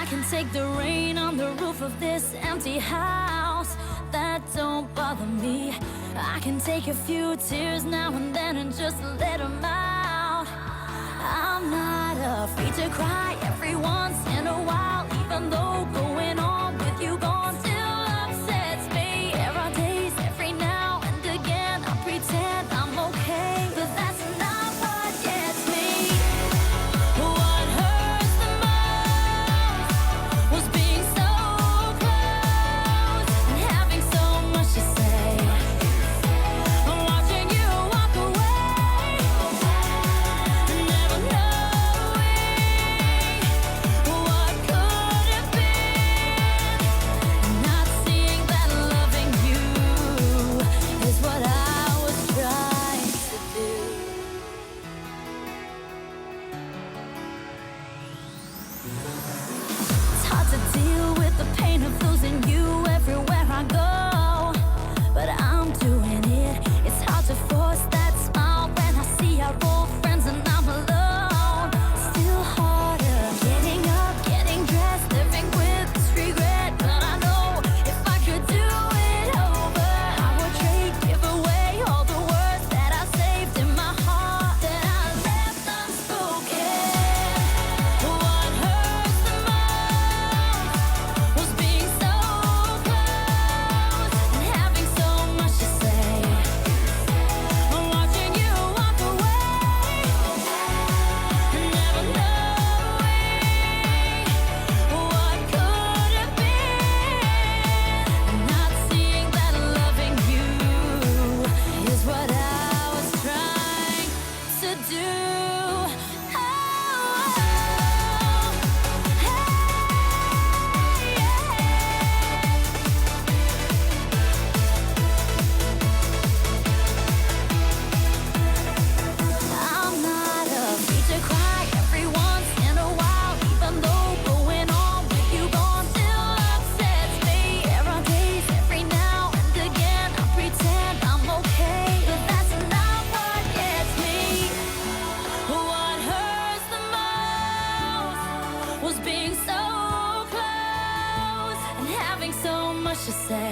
I can take the rain on the roof of this empty house. That don't bother me. I can take a few tears now and then and just let them out. I'm not afraid to cry every once in a while, even though going on with you gone still upsets me. There are days every now and again I pretend I'm okay, but that's not what gets me. What hurts the most was being so close and having so much to say. I'm watching you walk away, never knowing what could have been. Not seeing that loving you is what I was trying to do. It's hard to deal with the pain of losing you everywhere I go, but I'm doing it. It's hard to force that smile when I see our old friends and I'm alone. Still harder getting up, getting dressed, living with this regret. But I know if I could do it over, I would trade, give away all the words that I saved in my heart, that I left unspoken. What hurts the most was being so close and having so much to say. I'm watching you walk away, never knowing what could have been. Not seeing that loving you is what I was trying to do. Oh, I'm not afraid to cry every once in a while, even though going on with you gone still upsets me. There are days every now and again I pretend I'm okay, but that's not what gets me. What hurts the most was being so close and having so much to say.